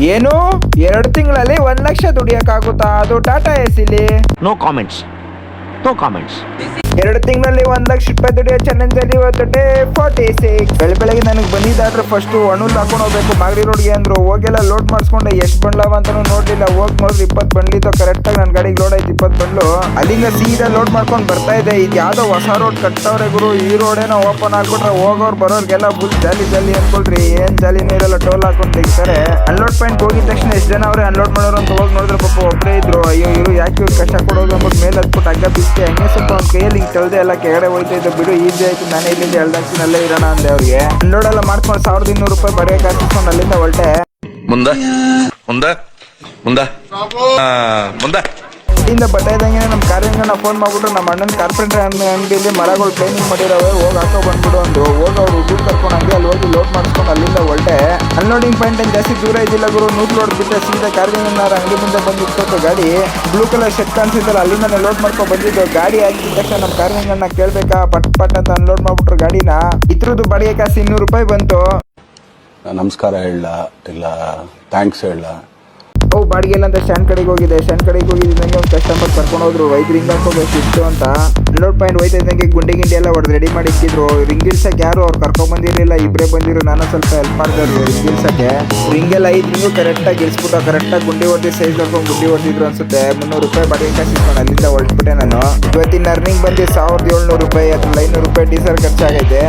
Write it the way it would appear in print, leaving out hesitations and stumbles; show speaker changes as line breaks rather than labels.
ಏನು 2 ತಿಂಗಳಲ್ಲಿ 1 ಲಕ್ಷ ದುಡಿಯಕ್ಕಾಗುತ್ತಾ? ಅದು Tata ಎಸಿಲಿ.
No comments. No comments.
2 ತಿಂಗಳಲ್ಲಿ 1 ಲಕ್ಷ ರೂಪಾಯಿ ದುಡಿಯೋ ಚಾಲೆಂಜ್ ಅಲ್ಲಿ ಇವತ್ತು ಡೇ 46. ಬೆಳಗ್ಗೆ ನನಗೆ ಬಂದಿದ್ದಾದ್ರೆ ಫಸ್ಟ್ ಒಣುಲ್ ಹಾಕೊಂಡು ಹೋಗ್ಬೇಕು ಮಾಗಡಿ ರೋಡ್ಗೆ ಅಂದ್ರು. ಹೋಗೆಲ್ಲ ಲೋಡ್ ಮಾಡಿಸ್ಕೊಂಡೆ. ಎಷ್ಟು ಬಂಡ್ಲವ ಅಂತಾನು ನೋಡ್ಲಿಲ್ಲ. ಹೋಗಿ ನೋಡ್ರಿ 20 ಬಂಡ್ಲಿತ್ತು. ಕರೆಕ್ಟ್ ಆಗಿ ನನ್ನ ಗಾಡಿಗೆ ಲೋಡ್ ಆಯ್ತು 20 ಬಂಡ್ಲು. ಅಲ್ಲಿಂದ ಸೀದಾ ಲೋಡ್ ಮಾಡ್ಕೊಂಡು ಬರ್ತಾ ಇದೆ. ಇದು ಯಾವ್ದೋ ಹೊಸ ರೋಡ್ ಕಟ್ಟವ್ರೆ ಗುರು. ಈ ರೋಡೇನೋ ಓಪನ್ ಆಗ್ಬಿಟ್ರೆ ಹೋಗೋರು ಬರೋರ್ಗೆಲ್ಲ ಫುಲ್ ಜಾಲಿ ಜಾಲಿ ಅನ್ಕೊಳ್ರಿ. ಏನ್ ಜಾಲಿನೂ ಇರಲ್ಲ. ಟೋಲ್ ಹಾಕೊಂಡು ತೆಗಿತಾರೆ. ಅನ್ಲೋಡ್ ಪಾಯಿಂಟ್ ಹೋಗಿದ ತಕ್ಷಣ ಎಷ್ಟು ಜನ ಅವ್ರೆ ಅನ್ಲೋಡ್ ಮಾಡೋರು ಅಂತ ಹೋಗಿ ನೋಡಿದ್ರೆ ಪಾಪ ಒಬ್ಬರೇ ಇದ್ರು. ಅಯ್ಯೋ ಇವರು ಯಾಕೆ ಇವ್ರು ಕಷ್ಟ ಕೊಡೋದು ಅಂದ್ಬಿಟ್ಟು ಮೇಲೆ ಹತ್ಬಿಟ್ಟು ಹಗ್ಗ ಬಿಸ್ತೆ ಹಂಗೆ ಸ್ವಲ್ಪ ಅವ್ನ ಕೈಯಲ್ಲಿ ಹಿಂಗೆ ತೆಳ್ದೆ ಎಲ್ಲ ಕೆಳಗಡೆ ಹೋಯ್ತಾ ಇದ್ದು. ಬಿಡು ಈಜಿ ಆಯ್ತು, ನಾನೇ ಇಲ್ಲಿಂದ ಎಳ್ದಾಕ್ತೀನಿ ಇರೋಣ ಅಂದೆ ಅವ್ರಿಗೆ. ಅನ್ಲೋಡ್ ಎಲ್ಲ ಮಾಡ್ಕೊಂಡು 1200 ರೂಪಾಯಿ ಬರೆಯಕ್ಕೆ ಹಾಕಿಸ್ಕೊಂಡು ಅಲ್ಲಿಂದ ಹೊರಟೆ.
ಮುಂದೆ ಮುಂದೆ ಮುಂದೆ ಮುಂದೆ
ಇಲ್ಲಿಂದ ಬಟ್ಟೆ ಇದ್ದಂಗೆ ನಮ್ಮ ಕಾರ್ಯಂಗನ ಫೋನ್ ಮಾಡ್ಬಿಟ್ರು. ನಮ್ಮ ಅಣ್ಣನ ಕಾರ್ಪೆಂಟರ್ ಅಂಗಡಿಯಲ್ಲಿ ಮರಗಳು ಕ್ಲೀನಿಂಗ್ ಮಾಡಿರೋವೆ, ಹೋಗಿ ಹಾಕೋ ಬಂದ್ಬಿಡು ಅಂದು. ಹೋಗಿ ಅವ್ರು ಹುಡುಗ ಕರ್ಕೊಂಡು ಹಂಗೆ ಅಲ್ಲಿ ಹೋಗಿ ಲೋಡ್ ಮಾಡಿಸ್ಕೊಂಡು ಅಲ್ಲಿಂದ ಹೊರಟೆ. ಅನ್ಲೋಡಿಂಗ್ ಪಾಯಿಂಟ್ ಏನು ಜಾಸ್ತಿ ದೂರ ಇದ್ದಿಲ್ಲ ಗುರು. 100 ಲೋಡ್ ಬಿಟ್ಟರೆ ಸೀದಾ ಕಾರ್ಯಂಗನ ಅಂಗಡಿ ಮುಂದೆ ಬಂದು ಇಟ್ಕೊಟ್ಟು ಗಾಡಿ ಬ್ಲೂ ಕಲರ್ ಶೆಟ್ ಕಾಣಿಸಿದ್ದಲ್ಲ ಅಲ್ಲಿಂದ ಲೋಡ್ ಮಾಡ್ಕೊಂಡು ಬಂದಿದ್ದು. ಗಾಡಿ ಹಾಕಿದ ತಕ್ಷಣ ನಮ್ಮ ಕಾರ್ಯಂಗನ ಕೇಳಬೇಕಾ ಪಟ್ ಪಟ್ ಅಂತ ಅನ್ಲೋಡ್ ಮಾಡ್ಬಿಟ್ರು ಗಾಡಿನ. ಇದ್ರದ್ದು ಬಾಡಿಗೆ ಕಾಸು 200 ರೂಪಾಯಿ ಬಂತು.
ನಮಸ್ಕಾರ ಹೇಳ ಇಲ್ಲ ಥ್ಯಾಂಕ್ಸ್ ಹೇಳ.
ಅವು ಬಾಡಿಗೆ ಇಲ್ಲ ಅಂತ ಸ್ಟ್ಯಾಂಡ್ ಕಡೆಗೆ ಹೋಗಿದೆ. ಸ್ಟ್ಯಾಂಡ್ ಕಡೆಗೆ ಹೋಗಿದ್ದಂಗೆ ಒಂದು ಕಸ್ಟಮರ್ ಕರ್ಕೊಂಡು ಹೋದ್ರು. 5 ರಿಂಗ್ ಹಾಕೋಬೇಕು ಇತ್ತು ಅಂತ. ಅನ್ಲೋಡ್ ಪಾಯಿಂಟ್ ಹೋಯ್ತಾ ಇದ್ದಂಗೆ ಗುಂಡಿ ಎಲ್ಲ ಹೊಡೆದು ರೆಡಿ ಮಾಡಿ ಇಟ್ಟಿದ್ರು. ರಿಂಗ್ ಇಲ್ಸಕ್ಕೆ ಯಾರು ಅವ್ರು ಕರ್ಕೊಂಡ್ ಬಂದಿರಲಿಲ್ಲ. ಇಬ್ಬರೇ ಬಂದಿರು. ನಾನು ಸ್ವಲ್ಪ ಹೆಲ್ಪ್ ಮಾಡಿದ್ರು ರಿಂಗ್ ಇಲ್ಸಕ್ಕೆ. ರಿಂಗೆಲ್ಲ 5 ರಿಂಗು ಕರೆಕ್ಟಾಗಿ ಇಳಿಸ್ಬಿಟ್ಟು ಕರೆಕ್ಟಾಗಿ ಗುಂಡಿ ಹೊಡೆದು ಸೈಜ್ ನೋಡ್ಕೊಂಡು ಗುಂಡಿ ಹೊಡೆದಿದ್ರು ಅನ್ಸುತ್ತೆ. 300 ರೂಪಾಯಿ ಬಾಡಿಗೆ ಕಾಸು ಇಟ್ಕೊಂಡು ಅಲ್ಲಿಂದ ಹೊರಟ್ಬಿಟ್ಟೆ ನಾನು. ಇವತ್ತಿನ ಅರ್ನಿಂಗ್ ಬಂದು 1700 ರೂಪಾಯಿ. ಅದ್ರಲ್ಲಿ 500 ರೂಪಾಯಿ ಡೀಸೆಲ್ ಖರ್ಚಾಗೈತೆ.